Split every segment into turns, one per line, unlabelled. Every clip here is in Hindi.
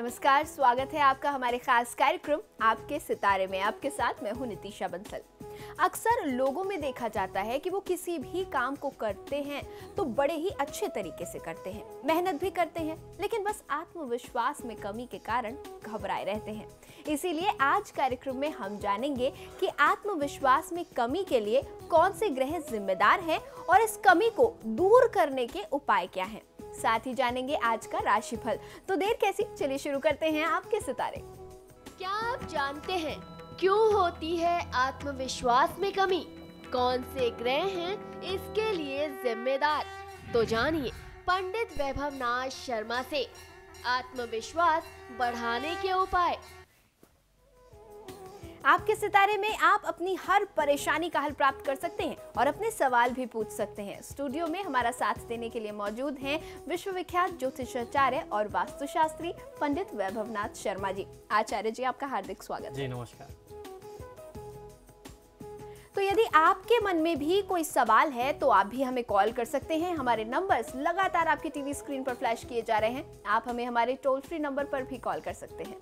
नमस्कार, स्वागत है आपका हमारे खास कार्यक्रम आपके सितारे में। आपके साथ मैं हूं नितिशा बंसल। अक्सर लोगों में देखा जाता है कि वो किसी भी काम को करते हैं तो बड़े ही अच्छे तरीके से करते हैं, मेहनत भी करते हैं, लेकिन बस आत्मविश्वास में कमी के कारण घबराए रहते हैं। इसीलिए आज कार्यक्रम में हम जानेंगे कि आत्मविश्वास में कमी के लिए कौन से ग्रह जिम्मेदार हैं और इस कमी को दूर करने के उपाय क्या हैं। साथ ही जानेंगे आज का राशिफल। तो देर कैसी, चलिए शुरू करते हैं आपके सितारे।
क्या आप जानते हैं क्यों होती है आत्मविश्वास में कमी? कौन से ग्रह हैं इसके लिए जिम्मेदार? तो जानिए पंडित वैभव नाथ शर्मा से आत्मविश्वास बढ़ाने के उपाय।
आपके सितारे में आप अपनी हर परेशानी का हल प्राप्त कर सकते हैं और अपने सवाल भी पूछ सकते हैं। स्टूडियो में हमारा साथ देने के लिए मौजूद हैं विश्वविख्यात ज्योतिषाचार्य और वास्तुशास्त्री पंडित वैभव नाथ शर्मा जी। आचार्य जी, आपका हार्दिक स्वागत।
जी नमस्कार।
तो यदि आपके मन में भी कोई सवाल है तो आप भी हमें कॉल कर सकते हैं। हमारे नंबर्स लगातार आपकी टीवी स्क्रीन पर फ्लैश किए जा रहे हैं। आप हमें हमारे टोल फ्री नंबर पर भी कॉल कर सकते हैं।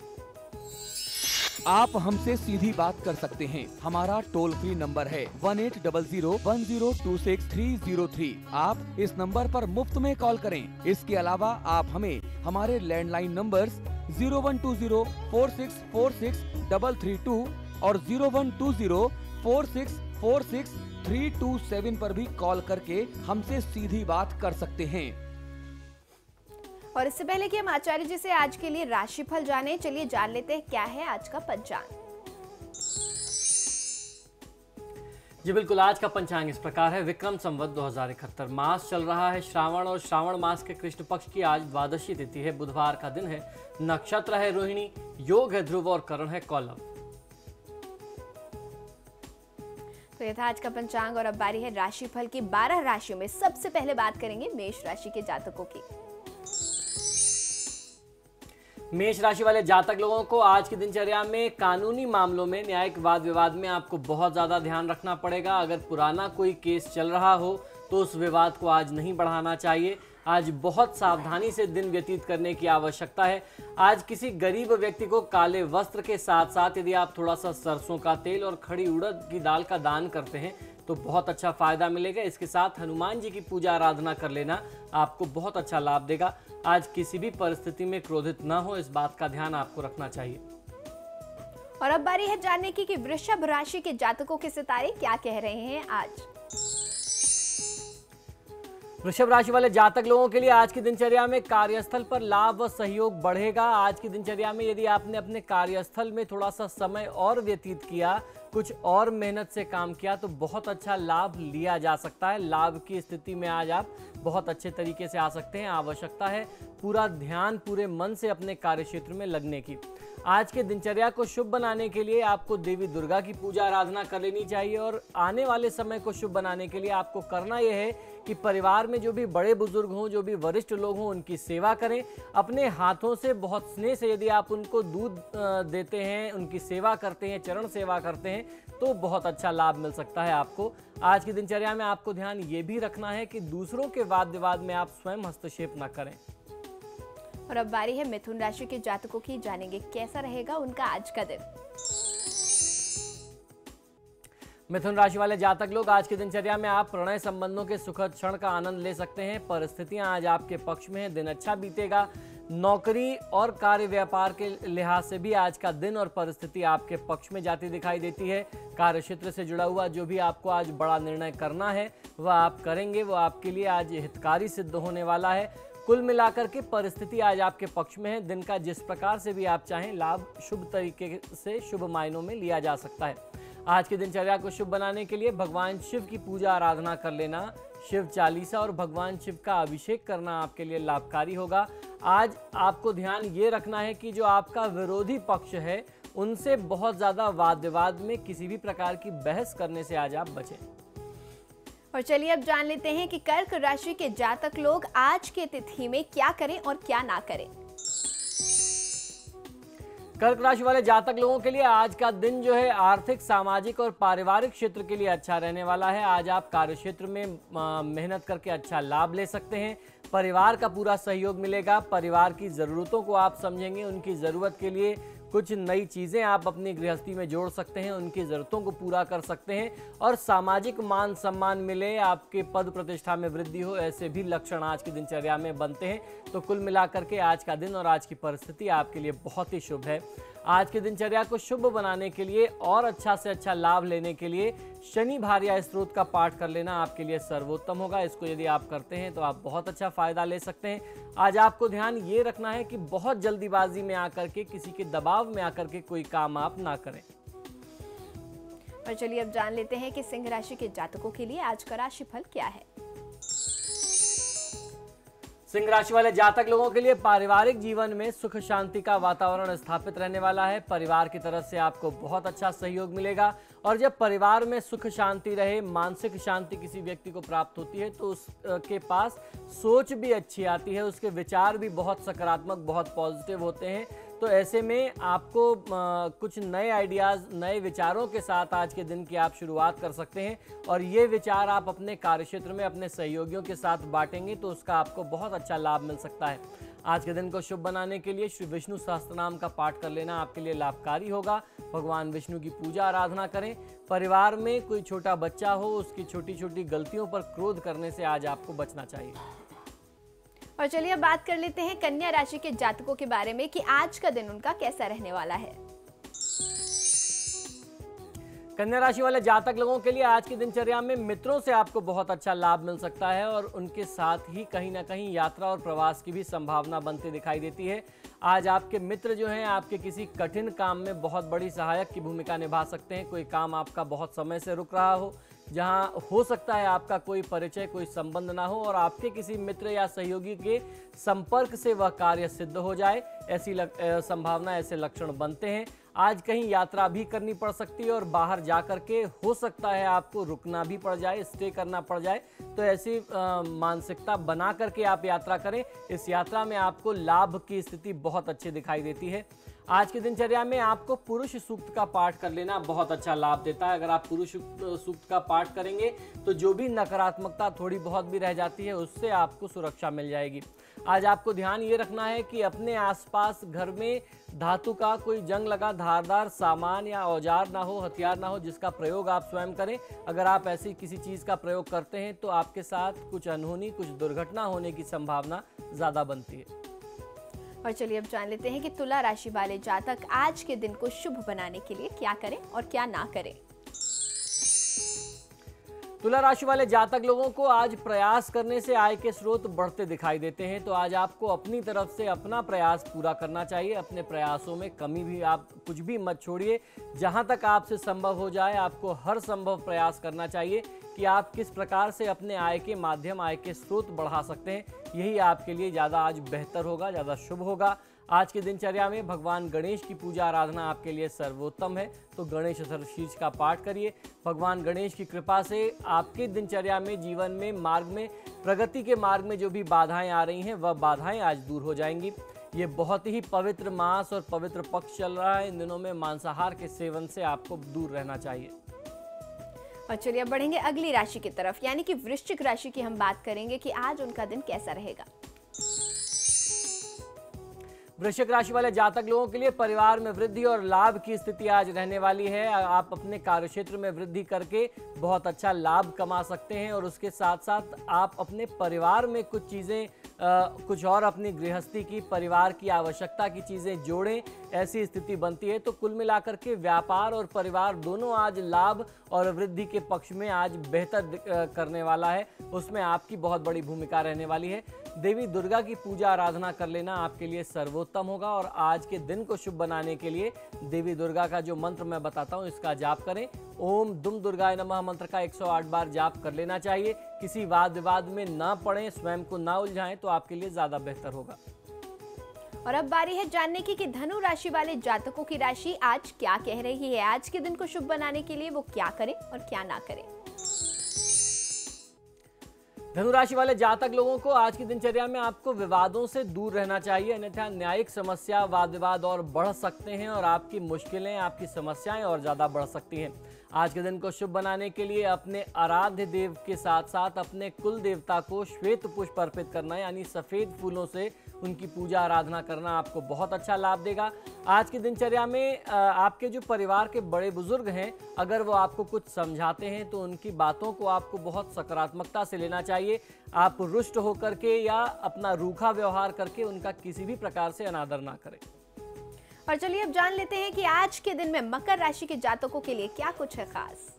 आप हमसे सीधी बात कर सकते हैं। हमारा टोल फ्री नंबर है 180010263003। आप इस नंबर पर मुफ्त में कॉल करें। इसके अलावा आप हमें हमारे लैंडलाइन नंबर्स 012046463332 और 012046463327 पर भी कॉल करके हमसे सीधी बात कर सकते हैं।
और इससे पहले कि हम आचार्य जी से आज के लिए राशिफल जाने, चलिए जान लेते हैं क्या है आज का पंचांग।
जी बिल्कुल, आज का पंचांग इस प्रकार है। विक्रम संवत 2071 मास चल रहा है श्रावण और श्रावण मास के कृष्ण पक्ष की आज द्वादशी तिथि है। बुधवार का दिन है। नक्षत्र है रोहिणी, योग है ध्रुव और करण है कौलव।
तो यह था आज का पंचांग और अब बारी है राशिफल की। 12 राशियों में सबसे पहले बात करेंगे मेष राशि के जातकों की।
मेष राशि वाले जातक लोगों को आज की दिनचर्या में कानूनी मामलों में न्यायिक वाद विवाद में आपको बहुत ज्यादा ध्यान रखना पड़ेगा। अगर पुराना कोई केस चल रहा हो तो उस विवाद को आज नहीं बढ़ाना चाहिए। आज बहुत सावधानी से दिन व्यतीत करने की आवश्यकता है। आज किसी गरीब व्यक्ति को काले वस्त्र के साथ साथ यदि आप थोड़ा सा सरसों का तेल और खड़ी उड़द की दाल का दान करते हैं तो बहुत अच्छा फायदा मिलेगा। इसके साथ हनुमान जी की पूजा आराधना कर लेना आपको बहुत अच्छा लाभ देगा। आज किसी भी परिस्थिति में क्रोधित न हो, इस बात का ध्यान आपको रखना चाहिए।
और अब बारी है जानने की कि वृषभ राशि के जातकों के सितारे क्या कह रहे हैं आज।
वृषभ राशि वाले जातक लोगों के लिए आज की दिनचर्या में कार्यस्थल पर लाभ व सहयोग बढ़ेगा। आज की दिनचर्या में यदि आपने अपने कार्यस्थल में थोड़ा सा समय और व्यतीत किया, कुछ और मेहनत से काम किया तो बहुत अच्छा लाभ लिया जा सकता है। लाभ की स्थिति में आज आप बहुत अच्छे तरीके से आ सकते हैं। आवश्यकता है पूरा ध्यान पूरे मन से अपने कार्यक्षेत्र में लगने की। आज के दिनचर्या को शुभ बनाने के लिए आपको देवी दुर्गा की पूजा आराधना कर लेनी चाहिए और आने वाले समय को शुभ बनाने के लिए आपको करना यह है कि परिवार में जो भी बड़े बुजुर्ग हों, जो भी वरिष्ठ लोग हों, उनकी सेवा करें। अपने हाथों से बहुत स्नेह से यदि आप उनको दूध देते हैं, उनकी सेवा करते हैं, चरण सेवा करते हैं तो बहुत अच्छा लाभ मिल सकता है आपको। आज की दिनचर्या में आपको ध्यान ये भी रखना है कि दूसरों के वाद विवाद में आप स्वयं हस्तक्षेप न करें।
और अब बारी है मिथुन राशि के जातकों की। जानेंगे कैसा रहेगा उनका आज का दिन।
मिथुन राशि वाले जातक लोग आज की दिनचर्या में आप प्रणय संबंधों के सुखद क्षण का आनंद ले सकते हैं। परिस्थितियां आज आपके पक्ष में हैं, दिन अच्छा बीतेगा। नौकरी और कार्य व्यापार के लिहाज से भी आज का दिन और परिस्थिति आपके पक्ष में जाती दिखाई देती है। कार्य क्षेत्र से जुड़ा हुआ जो भी आपको आज बड़ा निर्णय करना है वह आप करेंगे, वो आपके लिए आज हितकारी सिद्ध होने वाला है। कुल मिलाकर के परिस्थिति आज आपके पक्ष में है। दिन का जिस प्रकार से भी आप चाहें लाभ शुभ तरीके से शुभ मायनों में लिया जा सकता है। आज की दिनचर्या को शुभ बनाने के लिए भगवान शिव की पूजा आराधना कर लेना, शिव चालीसा और भगवान शिव का अभिषेक करना आपके लिए लाभकारी होगा। आज आपको ध्यान ये रखना है कि जो आपका विरोधी पक्ष है उनसे बहुत ज्यादा वाद विवाद में किसी भी प्रकार की बहस करने से आज आप बचें।
और चलिए अब जान लेते हैं कि कर्क राशि के जातक लोग आज के तिथि में क्या करें और क्या ना करें।
कर्क राशि वाले जातक लोगों के लिए आज का दिन जो है आर्थिक, सामाजिक और पारिवारिक क्षेत्र के लिए अच्छा रहने वाला है। आज आप कार्य क्षेत्र में मेहनत करके अच्छा लाभ ले सकते हैं। परिवार का पूरा सहयोग मिलेगा। परिवार की ज़रूरतों को आप समझेंगे। उनकी ज़रूरत के लिए कुछ नई चीज़ें आप अपनी गृहस्थी में जोड़ सकते हैं। उनकी ज़रूरतों को पूरा कर सकते हैं और सामाजिक मान सम्मान मिले, आपके पद प्रतिष्ठा में वृद्धि हो, ऐसे भी लक्षण आज की दिनचर्या में बनते हैं। तो कुल मिलाकर के आज का दिन और आज की परिस्थिति आपके लिए बहुत ही शुभ है। आज की दिनचर्या को शुभ बनाने के लिए और अच्छा से अच्छा लाभ लेने के लिए शनि भार्या स्त्रोत का पाठ कर लेना आपके लिए सर्वोत्तम होगा। इसको यदि आप करते हैं तो आप बहुत अच्छा फायदा ले सकते हैं। आज आपको ध्यान ये रखना है कि बहुत जल्दीबाजी में आकर के, किसी के दबाव में आकर के कोई काम आप ना करें।
और चलिए अब जान लेते हैं कि सिंह राशि के जातकों के लिए आज का राशिफल क्या है।
सिंह राशि वाले जातक लोगों के लिए पारिवारिक जीवन में सुख शांति का वातावरण स्थापित रहने वाला है। परिवार की तरफ से आपको बहुत अच्छा सहयोग मिलेगा और जब परिवार में सुख शांति रहे, मानसिक शांति किसी व्यक्ति को प्राप्त होती है तो उसके पास सोच भी अच्छी आती है, उसके विचार भी बहुत सकारात्मक, बहुत पॉजिटिव होते हैं। तो ऐसे में आपको कुछ नए आइडियाज़, नए विचारों के साथ आज के दिन की आप शुरुआत कर सकते हैं और ये विचार आप अपने कार्यक्षेत्र में अपने सहयोगियों के साथ बांटेंगे तो उसका आपको बहुत अच्छा लाभ मिल सकता है। आज के दिन को शुभ बनाने के लिए श्री विष्णु सहस्त्रनाम का पाठ कर लेना आपके लिए लाभकारी होगा। भगवान विष्णु की पूजा आराधना करें। परिवार में कोई छोटा बच्चा हो, उसकी छोटी छोटी गलतियों पर क्रोध करने से आज आपको बचना चाहिए।
और चलिए अब बात कर लेते हैं कन्या राशि के जातकों के बारे में कि आज का दिन उनका कैसा रहने वाला है।
कन्या राशि वाले जातक लोगों के लिए आज की दिनचर्या में मित्रों से आपको बहुत अच्छा लाभ मिल सकता है और उनके साथ ही कहीं ना कहीं यात्रा और प्रवास की भी संभावना बनती दिखाई देती है। आज आपके मित्र जो हैं आपके किसी कठिन काम में बहुत बड़ी सहायक की भूमिका निभा सकते हैं। कोई काम आपका बहुत समय से रुक रहा हो, जहां हो सकता है आपका कोई परिचय, कोई संबंध ना हो और आपके किसी मित्र या सहयोगी के संपर्क से वह कार्य सिद्ध हो जाए, ऐसी संभावना, ऐसे लक्षण बनते हैं। आज कहीं यात्रा भी करनी पड़ सकती है और बाहर जा कर के हो सकता है आपको रुकना भी पड़ जाए, स्टे करना पड़ जाए। तो ऐसी मानसिकता बना करके आप यात्रा करें। इस यात्रा में आपको लाभ की स्थिति बहुत अच्छी दिखाई देती है। आज की दिनचर्या में आपको पुरुष सूक्त का पाठ कर लेना बहुत अच्छा लाभ देता है। अगर आप पुरुष सूक्त का पाठ करेंगे तो जो भी नकारात्मकता थोड़ी बहुत भी रह जाती है उससे आपको सुरक्षा मिल जाएगी। आज आपको ध्यान ये रखना है कि अपने आसपास घर में धातु का कोई जंग लगा धारदार सामान या औजार ना हो, हथियार ना हो जिसका प्रयोग आप स्वयं करें। अगर आप ऐसी किसी चीज़ का प्रयोग करते हैं तो आपके साथ कुछ अनहोनी, कुछ दुर्घटना होने की संभावना ज़्यादा बनती है।
और चलिए अब जान लेते हैं कि तुला राशि वाले जातक आज के दिन को शुभ बनाने के लिए क्या करें और क्या ना करें।
तुला राशि वाले जातक लोगों को आज प्रयास करने से आय के स्रोत बढ़ते दिखाई देते हैं। तो आज आपको अपनी तरफ से अपना प्रयास पूरा करना चाहिए। अपने प्रयासों में कमी भी आप कुछ भी मत छोड़िए। जहां तक आपसे संभव हो जाए आपको हर संभव प्रयास करना चाहिए कि आप किस प्रकार से अपने आय के माध्यम, आय के स्रोत बढ़ा सकते हैं। यही आपके लिए ज़्यादा आज बेहतर होगा, ज़्यादा शुभ होगा। आज की दिनचर्या में भगवान गणेश की पूजा आराधना आपके लिए सर्वोत्तम है। तो गणेश शीर्ष का पाठ करिए। भगवान गणेश की कृपा से आपकी दिनचर्या में, जीवन में, मार्ग में, प्रगति के मार्ग में जो भी बाधाएं आ रही हैं वह बाधाएं आज दूर हो जाएंगी। ये बहुत ही पवित्र मास और पवित्र पक्ष चल रहा है। इन दिनों में मांसाहार के सेवन से आपको दूर रहना चाहिए।
और चलिए अब बढ़ेंगे अगली राशि की तरफ, यानी कि वृश्चिक राशि की हम बात करेंगे कि आज उनका दिन कैसा रहेगा।
वृश्चिक राशि वाले जातक लोगों के लिए परिवार में वृद्धि और लाभ की स्थिति आज रहने वाली है। आप अपने कार्यक्षेत्र में वृद्धि करके बहुत अच्छा लाभ कमा सकते हैं और उसके साथ साथ आप अपने परिवार में कुछ चीज़ें, कुछ और अपनी गृहस्थी की, परिवार की आवश्यकता की चीज़ें जोड़ें, ऐसी स्थिति बनती है। तो कुल मिलाकर के व्यापार और परिवार दोनों आज लाभ और वृद्धि के पक्ष में आज बेहतर करने वाला है। उसमें आपकी बहुत बड़ी भूमिका रहने वाली है। देवी दुर्गा की पूजा आराधना कर लेना आपके लिए सर्वोत्तम होगा और आज के दिन को शुभ बनाने के लिए देवी दुर्गा का जो मंत्र मैं बताता हूँ इसका जाप करें। ओम दुम दुर्गाय नमः मंत्र का 108 बार जाप कर लेना चाहिए। किसी वाद विवाद में ना पड़ें, स्वयं को ना उलझाएं तो आपके लिए ज़्यादा बेहतर होगा।
और अब बारी है जानने की कि धनु राशि वाले जातकों की राशि आज क्या कह रही है। आज के दिन को शुभ बनाने के लिए वो क्या करें और क्या ना करें।
धनु राशि वाले जातक लोगों को आज की दिनचर्या में आपको विवादों से दूर रहना चाहिए, अन्यथा न्यायिक समस्या वाद विवाद और बढ़ सकते हैं और आपकी मुश्किलें, आपकी समस्याएं और ज्यादा बढ़ सकती हैं। आज के दिन को शुभ बनाने के लिए अपने आराध्य देव के साथ साथ अपने कुल देवता को श्वेत पुष्प अर्पित करना यानी सफेद फूलों से उनकी पूजा आराधना करना आपको बहुत अच्छा लाभ देगा। आज की दिनचर्या में आपके जो परिवार के बड़े बुजुर्ग हैं, अगर वो आपको कुछ समझाते हैं तो उनकी बातों को आपको बहुत सकारात्मकता से लेना चाहिए। आप रुष्ट होकर के या अपना रूखा व्यवहार करके उनका किसी भी प्रकार से अनादर ना करें।
और चलिए अब जान लेते हैं कि आज के दिन में मकर राशि के जातकों के लिए क्या कुछ है खास।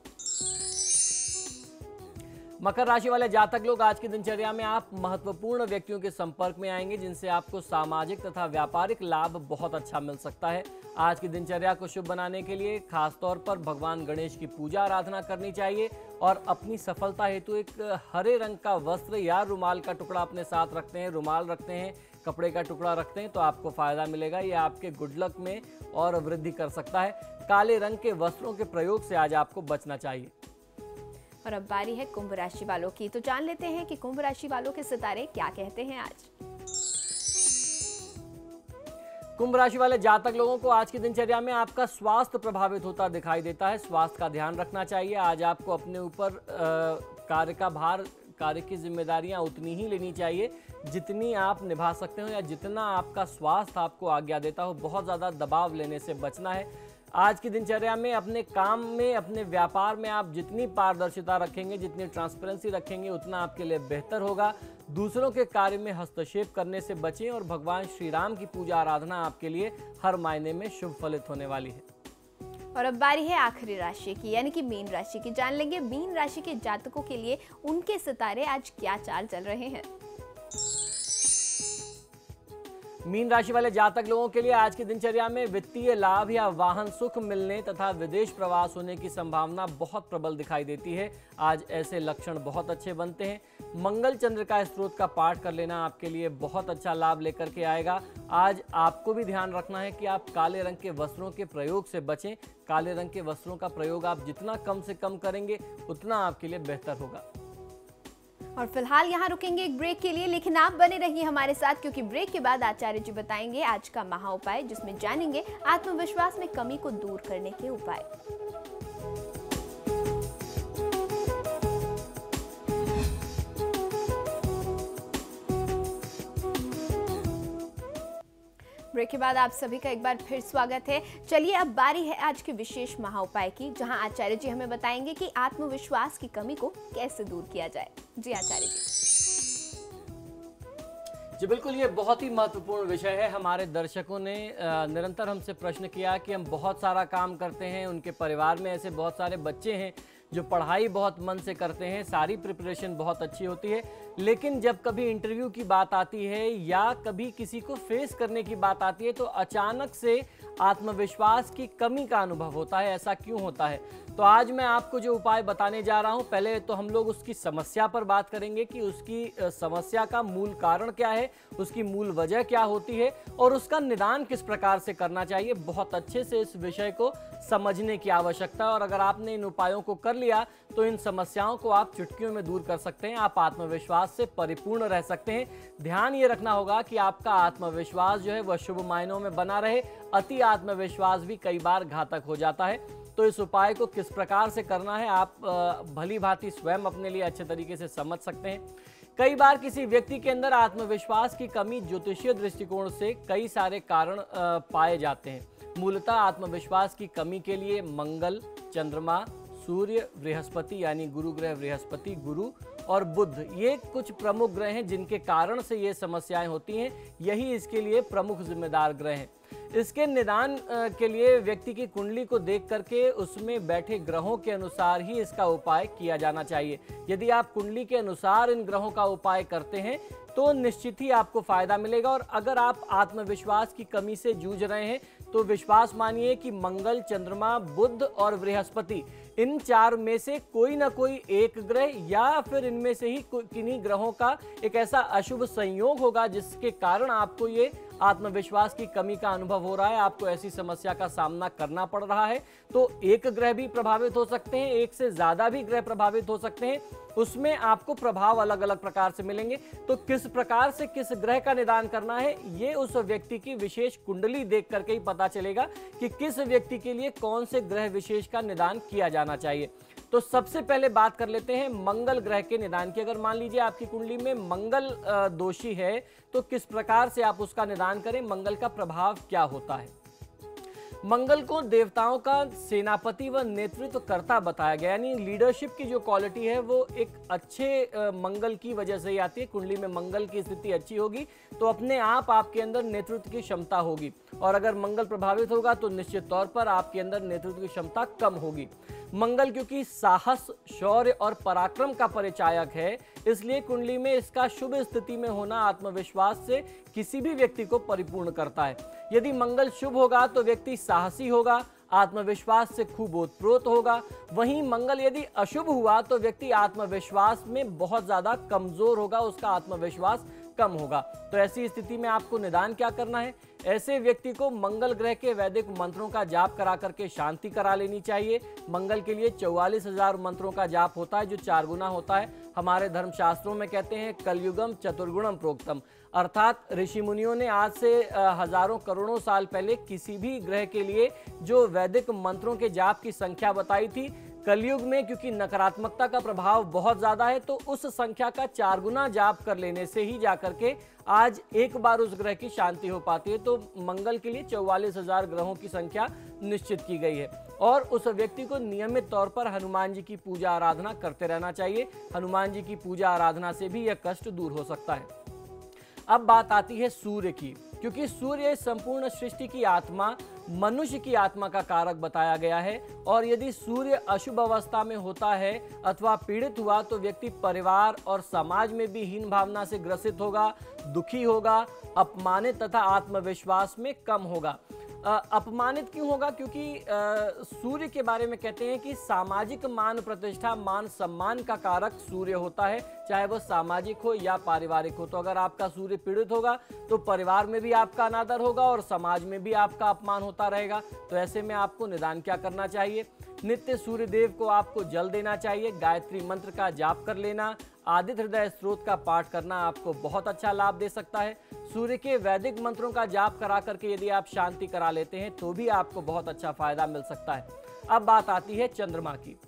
मकर राशि वाले जातक लोग आज की दिनचर्या में आप महत्वपूर्ण व्यक्तियों के संपर्क में आएंगे, जिनसे आपको सामाजिक तथा व्यापारिक लाभ बहुत अच्छा मिल सकता है। आज की दिनचर्या को शुभ बनाने के लिए खास तौर पर भगवान गणेश की पूजा आराधना करनी चाहिए और अपनी सफलता हेतु एक हरे रंग का वस्त्र या रुमाल का टुकड़ा अपने साथ रखते हैं, रुमाल रखते हैं, कपड़े का टुकड़ा रखते हैं तो आपको फायदा मिलेगा। ये आपके गुड लक में और वृद्धि कर सकता है। काले रंग के वस्त्रों के प्रयोग से आज आपको बचना चाहिए।
और अब बारी है कुंभ राशि वालों की, तो जान लेते हैं कि कुंभ राशि वालों के सितारे क्या कहते हैं आज।
कुंभ राशि वाले जातक लोगों को आज की दिनचर्या में आपका स्वास्थ्य प्रभावित होता दिखाई देता है। स्वास्थ्य का ध्यान रखना चाहिए। आज आपको अपने ऊपर कार्य का भार, कार्य की जिम्मेदारियां उतनी ही लेनी चाहिए जितनी आप निभा सकते हो या जितना आपका स्वास्थ्य आपको आज्ञा देता हो। बहुत ज़्यादा दबाव लेने से बचना है। आज की दिनचर्या में अपने काम में, अपने व्यापार में आप जितनी पारदर्शिता रखेंगे, जितनी ट्रांसपेरेंसी रखेंगे, उतना आपके लिए बेहतर होगा। दूसरों के कार्य में हस्तक्षेप करने से बचें और भगवान श्री राम की पूजा आराधना आपके लिए हर मायने में शुभ फलित होने वाली है।
और अब बारी है आखिरी राशि की यानी कि मीन राशि की। जान लेंगे मीन राशि के जातकों के लिए उनके सितारे आज क्या चाल चल रहे हैं।
मीन राशि वाले जातक लोगों के लिए आज की दिनचर्या में वित्तीय लाभ या वाहन सुख मिलने तथा विदेश प्रवास होने की संभावना बहुत प्रबल दिखाई देती है। आज ऐसे लक्षण बहुत अच्छे बनते हैं। मंगल चंद्रिका स्त्रोत का पाठ कर लेना आपके लिए बहुत अच्छा लाभ लेकर के आएगा। आज आपको भी ध्यान रखना है कि आप काले रंग के वस्त्रों के प्रयोग से बचें। काले रंग के वस्त्रों का प्रयोग आप जितना कम से कम करेंगे उतना आपके लिए बेहतर होगा।
और फिलहाल यहाँ रुकेंगे एक ब्रेक के लिए, लेकिन आप बने रहिए हमारे साथ क्योंकि ब्रेक के बाद आचार्य जी बताएंगे आज का महा उपाय, जिसमें जानेंगे आत्मविश्वास में कमी को दूर करने के उपाय। ब्रेक के बाद आप सभी का एक बार फिर स्वागत है। चलिए अब बारी है आज के विशेष महा उपाय की, जहां आचार्य जी हमें बताएंगे कि आत्मविश्वास की कमी को कैसे दूर किया जाए। जी आचार्य
जी बिल्कुल, ये बहुत ही महत्वपूर्ण विषय है। हमारे दर्शकों ने निरंतर हमसे प्रश्न किया कि हम बहुत सारा काम करते हैं, उनके परिवार में ऐसे बहुत सारे बच्चे हैं जो पढ़ाई बहुत मन से करते हैं, सारी प्रिपरेशन बहुत अच्छी होती है, लेकिन जब कभी इंटरव्यू की बात आती है या कभी किसी को फेस करने की बात आती है तो अचानक से आत्मविश्वास की कमी का अनुभव होता है। ऐसा क्यों होता है? तो आज मैं आपको जो उपाय बताने जा रहा हूं, पहले तो हम लोग उसकी समस्या पर बात करेंगे कि उसकी समस्या का मूल कारण क्या है, उसकी मूल वजह क्या होती है और उसका निदान किस प्रकार से करना चाहिए। बहुत अच्छे से इस विषय को समझने की आवश्यकता है और अगर आपने इन उपायों को कर लिया तो इन समस्याओं को आप चुटकियों में दूर कर सकते हैं। आप आत्मविश्वास से परिपूर्ण रह सकते हैं। ध्यान ये रखना होगा कि आपका आत्मविश्वास जो है वह शुभ मायनों में बना रहे। अति आत्मविश्वास भी कई बार घातक हो जाता है। तो इस उपाय को किस प्रकार से करना है आप भली भांति स्वयं अपने लिए अच्छे तरीके से समझ सकते हैं। कई बार किसी व्यक्ति के अंदर आत्मविश्वास की कमी ज्योतिषीय दृष्टिकोण से कई सारे कारण पाए जाते हैं। मूलतः आत्मविश्वास की कमी के लिए मंगल, चंद्रमा, सूर्य, बृहस्पति यानी गुरु ग्रह बृहस्पति, गुरु और बुध, ये कुछ प्रमुख ग्रह हैं जिनके कारण से ये समस्याएं होती हैं। यही इसके लिए प्रमुख जिम्मेदार ग्रह हैं। इसके निदान के लिए व्यक्ति की कुंडली को देख करके उसमें बैठे ग्रहों के अनुसार ही इसका उपाय किया जाना चाहिए। यदि आप कुंडली के अनुसार इन ग्रहों का उपाय करते हैं तो निश्चित ही आपको फायदा मिलेगा। और अगर आप आत्मविश्वास की कमी से जूझ रहे हैं तो विश्वास मानिए कि मंगल, चंद्रमा, बुध और बृहस्पति, इन चार में से कोई ना कोई एक ग्रह या फिर इनमें से ही किन्हीं ग्रहों का एक ऐसा अशुभ संयोग होगा जिसके कारण आपको ये आत्मविश्वास की कमी का अनुभव हो रहा है, आपको ऐसी समस्या का सामना करना पड़ रहा है, तो एक ग्रह भी प्रभावित हो सकते हैं, एक से ज्यादा भी ग्रह प्रभावित हो सकते हैं, उसमें आपको प्रभाव अलग अलग प्रकार से मिलेंगे। तो किस प्रकार से किस ग्रह का निदान करना है, ये उस व्यक्ति की विशेष कुंडली देख करके ही पता चलेगा कि किस व्यक्ति के लिए कौन से ग्रह विशेष का निदान किया जाना चाहिए। तो सबसे पहले बात कर लेते हैं मंगल ग्रह के निदान की। अगर मान लीजिए आपकी कुंडली में मंगल दोषी है, तो किस प्रकार से आप उसका निदान करें, मंगल का प्रभाव क्या होता है। मंगल को देवताओं का सेनापति व नेतृत्व करता बताया गया, यानी लीडरशिप की जो क्वालिटी है वो एक अच्छे मंगल की वजह से ही आती है। कुंडली में मंगल की स्थिति अच्छी होगी तो अपने आप आपके अंदर नेतृत्व की क्षमता होगी, और अगर मंगल प्रभावित होगा तो निश्चित तौर पर आपके अंदर नेतृत्व की क्षमता कम होगी। मंगल क्योंकि साहस, शौर्य और पराक्रम का परिचायक है, इसलिए कुंडली में इसका शुभ स्थिति में होना आत्मविश्वास से किसी भी व्यक्ति को परिपूर्ण करता है। यदि मंगल शुभ होगा तो व्यक्ति साहसी होगा, आत्मविश्वास से खूब ओतप्रोत होगा। वहीं मंगल यदि अशुभ हुआ तो व्यक्ति आत्मविश्वास में बहुत ज्यादा कमजोर होगा, उसका आत्मविश्वास कम होगा। तो ऐसी स्थिति में आपको निदान क्या करना है, ऐसे व्यक्ति को मंगल ग्रह के वैदिक मंत्रों का जाप करा करके शांति करा लेनी चाहिए। मंगल के लिए 44,000 मंत्रों का जाप होता है, जो 4 गुना होता है। हमारे धर्मशास्त्रों में कहते हैं कलयुगम चतुर्गुणम प्रोक्तम, अर्थात ऋषि मुनियों ने आज से हजारों करोड़ों साल पहले किसी भी ग्रह के लिए जो वैदिक मंत्रों के जाप की संख्या बताई थी, कलयुग में क्योंकि नकारात्मकता का प्रभाव बहुत ज्यादा है, तो उस संख्या का 4 गुना जाप कर लेने से ही जाकर के आज एक बार उस ग्रह की शांति हो पाती है। तो मंगल के लिए 44,000 ग्रहों की संख्या निश्चित की गई है, और उस व्यक्ति को नियमित तौर पर हनुमान जी की पूजा आराधना करते रहना चाहिए। हनुमान जी की पूजा आराधना से भी यह कष्ट दूर हो सकता है। अब बात आती है सूर्य की, क्योंकि सूर्य संपूर्ण सृष्टि की आत्मा, मनुष्य की आत्मा का कारक बताया गया है, और यदि सूर्य अशुभ अवस्था में होता है अथवा पीड़ित हुआ तो व्यक्ति परिवार और समाज में भी हीन भावना से ग्रसित होगा, दुखी होगा, अपमानित तथा आत्मविश्वास में कम होगा। अपमानित क्यों होगा, क्योंकि सूर्य के बारे में कहते हैं कि सामाजिक मान प्रतिष्ठा, मान सम्मान का कारक सूर्य होता है, चाहे वह सामाजिक हो या पारिवारिक हो। तो अगर आपका सूर्य पीड़ित होगा तो परिवार में भी आपका अनादर होगा और समाज में भी आपका अपमान होता रहेगा। तो ऐसे में आपको निदान क्या करना चाहिए, नित्य सूर्य देव को आपको जल देना चाहिए, गायत्री मंत्र का जाप कर लेना, आदित्य हृदय स्त्रोत का पाठ करना आपको बहुत अच्छा लाभ दे सकता है। सूर्य के वैदिक मंत्रों का जाप करा करके यदि आप शांति करा लेते हैं तो भी आपको बहुत अच्छा फायदा मिल सकता है। अब बात आती है चंद्रमा की।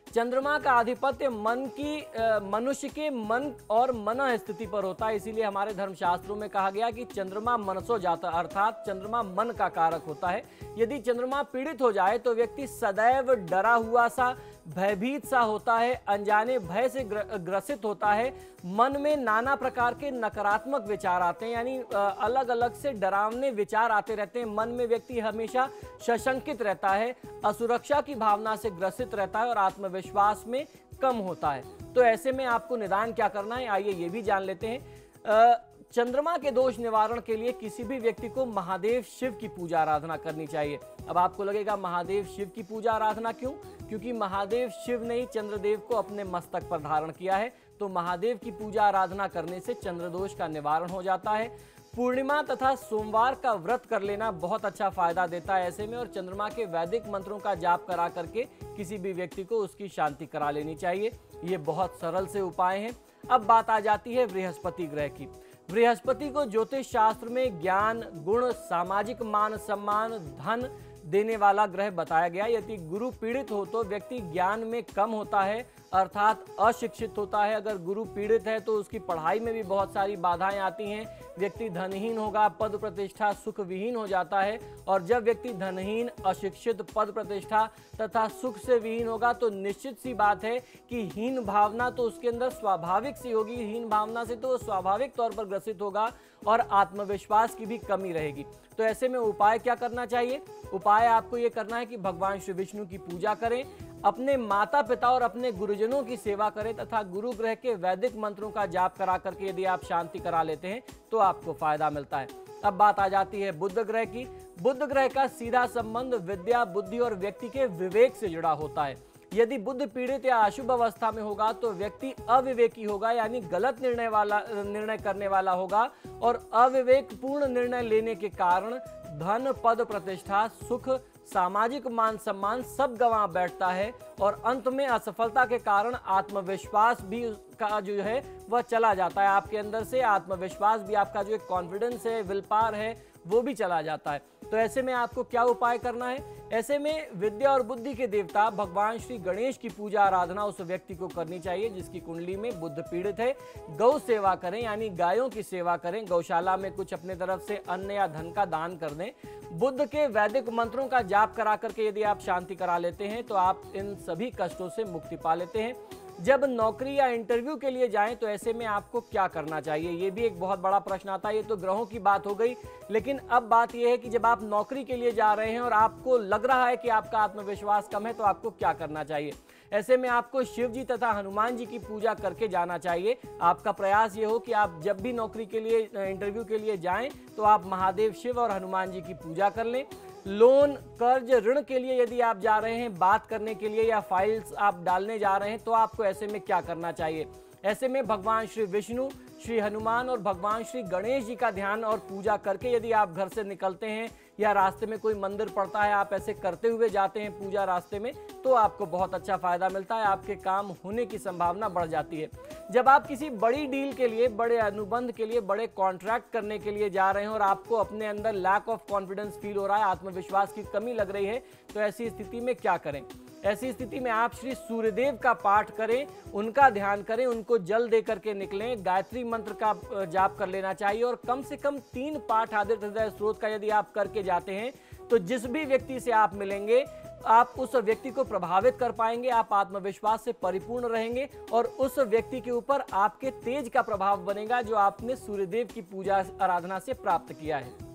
चंद्रमा का आधिपत्य मनुष्य के मन और मन स्थिति पर होता है, इसीलिए हमारे धर्मशास्त्रों में कहा गया कि चंद्रमा मनसो जाता, अर्थात चंद्रमा मन का कारक होता है। यदि चंद्रमा पीड़ित हो जाए तो व्यक्ति सदैव डरा हुआ सा, भयभीत सा होता है, अनजाने भय से ग्रसित होता है, मन में नाना प्रकार के नकारात्मक विचार आते हैं, यानी अलग अलग से डरावने विचार आते रहते हैं। मन में व्यक्ति हमेशा सशंकित रहता है, असुरक्षा की भावना से ग्रसित रहता है और आत्मविश्वास में कम होता है। तो ऐसे में आपको निदान क्या करना है, आइए ये भी जान लेते हैं। चंद्रमा के दोष निवारण के लिए किसी भी व्यक्ति को महादेव शिव की पूजा आराधना करनी चाहिए। अब आपको लगेगा महादेव शिव की पूजा आराधना क्यों, क्योंकि महादेव शिव ने ही चंद्रदेव को अपने मस्तक पर धारण किया है। तो महादेव की पूजा आराधना करने से चंद्रदोष का निवारण हो जाता है। पूर्णिमा तथा सोमवार का व्रत कर लेना बहुत अच्छा फायदा देता है ऐसे में, और चंद्रमा के वैदिक मंत्रों का जाप करा करके किसी भी व्यक्ति को उसकी शांति करा लेनी चाहिए। ये बहुत सरल से उपाय हैं। अब बात आ जाती है बृहस्पति ग्रह की। बृहस्पति को ज्योतिष शास्त्र में ज्ञान, गुण, सामाजिक मान सम्मान, धन देने वाला ग्रह बताया गया। यदि गुरु पीड़ित हो तो व्यक्ति ज्ञान में कम होता है, अर्थात अशिक्षित होता है। अगर गुरु पीड़ित है तो उसकी पढ़ाई में भी बहुत सारी बाधाएं आती हैं। व्यक्ति धनहीन होगा, पद प्रतिष्ठा सुख विहीन हो जाता है, और जब व्यक्ति धनहीन, अशिक्षित, पद प्रतिष्ठा तथा सुख से विहीन होगा तो निश्चित सी बात है कि हीन भावना तो उसके अंदर स्वाभाविक सी होगी। हीन भावना से तो स्वाभाविक तौर पर ग्रसित होगा और आत्मविश्वास की भी कमी रहेगी। तो ऐसे में उपाय क्या करना चाहिए, उपाय आपको ये करना है कि भगवान श्री विष्णु की पूजा करें, अपने माता पिता और अपने गुरुजनों की सेवा करें तथा गुरु ग्रह के वैदिक मंत्रों का जाप करा करके यदि आप शांति करा लेते हैं तो आपको फायदा मिलता है। अब बात आ जाती है बुध ग्रह की। बुध ग्रह का सीधा संबंध विद्या, बुद्धि और व्यक्ति के विवेक से जुड़ा होता है। यदि बुध पीड़ित या अशुभ अवस्था में होगा तो व्यक्ति अविवेकी होगा, यानी गलत निर्णय करने वाला होगा और अविवेकपूर्ण निर्णय लेने के कारण धन, पद, प्रतिष्ठा, सुख, सामाजिक मान सम्मान सब गंवा बैठता है और अंत में असफलता के कारण आत्मविश्वास भी का जो है वह चला जाता है। आपके अंदर से आत्मविश्वास भी, आपका जो एक कॉन्फिडेंस है, विल पावर है, वो भी चला जाता है। तो ऐसे में आपको क्या उपाय करना है? ऐसे में विद्या और बुद्धि के देवता भगवान श्री गणेश की पूजा आराधना उस व्यक्ति को करनी चाहिए जिसकी कुंडली में बुध पीड़ित है। गौ सेवा करें, यानी गायों की सेवा करें, गौशाला में कुछ अपने तरफ से अन्न या धन का दान कर दें। बुध के वैदिक मंत्रों का जाप करा करके यदि आप शांति करा लेते हैं तो आप इन सभी कष्टों से मुक्ति पा लेते हैं। जब नौकरी या इंटरव्यू के लिए जाएं तो ऐसे में आपको क्या करना चाहिए, ये भी एक बहुत बड़ा प्रश्न आता है। ये तो ग्रहों की बात हो गई, लेकिन अब बात यह है कि जब आप नौकरी के लिए जा रहे हैं और आपको लग रहा है कि आपका आत्मविश्वास कम है तो आपको क्या करना चाहिए। ऐसे में आपको शिव जी तथा हनुमान जी की पूजा करके जाना चाहिए। आपका प्रयास ये हो कि आप जब भी नौकरी के लिए, इंटरव्यू के लिए जाएं तो आप महादेव शिव और हनुमान जी की पूजा कर लें। लोन, कर्ज, ऋण के लिए यदि आप जा रहे हैं बात करने के लिए या फाइल्स आप डालने जा रहे हैं तो आपको ऐसे में क्या करना चाहिए। ऐसे में भगवान श्री विष्णु, श्री हनुमान और भगवान श्री गणेश जी का ध्यान और पूजा करके यदि आप घर से निकलते हैं या रास्ते में कोई मंदिर पड़ता है, आप ऐसे करते हुए जाते हैं पूजा रास्ते में, तो आपको बहुत अच्छा फायदा मिलता है, आपके काम होने की संभावना बढ़ जाती है। जब आप किसी बड़ी डील के लिए, बड़े अनुबंध के लिए, बड़े कॉन्ट्रैक्ट करने के लिए जा रहे हैं और आपको अपने अंदर लैक ऑफ कॉन्फिडेंस फील हो रहा है, आत्मविश्वास की कमी लग रही है, तो ऐसी स्थिति में क्या करें? ऐसी स्थिति में आप श्री सूर्यदेव का पाठ करें, उनका ध्यान करें, उनको जल दे करके निकलें, गायत्री मंत्र का जाप कर लेना चाहिए और कम से कम 3 पाठ आदित्य हृदय स्त्रोत का यदि आप करके जाते हैं तो जिस भी व्यक्ति से आप मिलेंगे आप उस व्यक्ति को प्रभावित कर पाएंगे, आप आत्मविश्वास से परिपूर्ण रहेंगे और उस व्यक्ति के ऊपर आपके तेज का प्रभाव बनेगा जो आपने सूर्यदेव की पूजा आराधना से प्राप्त किया है।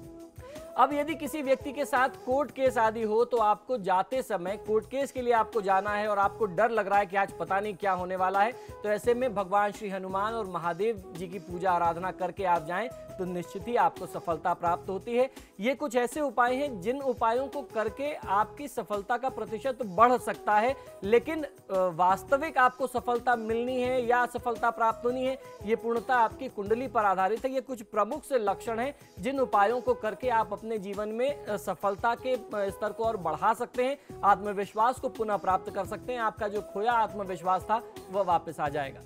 अब यदि किसी व्यक्ति के साथ कोर्ट केस आदि हो तो आपको जाते समय, कोर्ट केस के लिए आपको जाना है और आपको डर लग रहा है कि आज पता नहीं क्या होने वाला है, तो ऐसे में भगवान श्री हनुमान और महादेव जी की पूजा आराधना करके आप जाएं तो निश्चित ही आपको सफलता प्राप्त होती है। ये कुछ ऐसे उपाय हैं जिन उपायों को करके आपकी सफलता का प्रतिशत बढ़ सकता है, लेकिन वास्तविक आपको सफलता मिलनी है या असफलता प्राप्त होनी है, ये पूर्णतः आपकी कुंडली पर आधारित है। ये कुछ प्रमुख से लक्षण हैं जिन उपायों को करके आप अपने जीवन में सफलता के स्तर को और बढ़ा सकते हैं, आत्मविश्वास को पुनः प्राप्त कर सकते हैं, आपका जो खोया आत्मविश्वास था वह वापस आ जाएगा।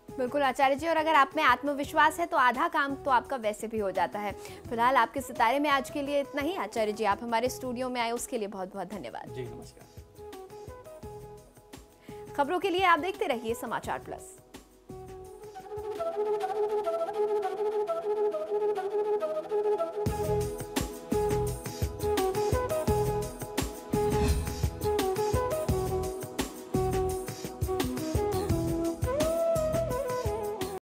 बिल्कुल आचार्य जी, और अगर आप में आत्मविश्वास है तो आधा काम तो आपका वैसे भी हो जाता है। फिलहाल आपके सितारे में आज के लिए इतना ही। आचार्य जी, आप हमारे स्टूडियो में आए उसके लिए बहुत बहुत धन्यवाद।
जी नमस्कार।
खबरों के लिए आप देखते रहिए समाचार प्लस।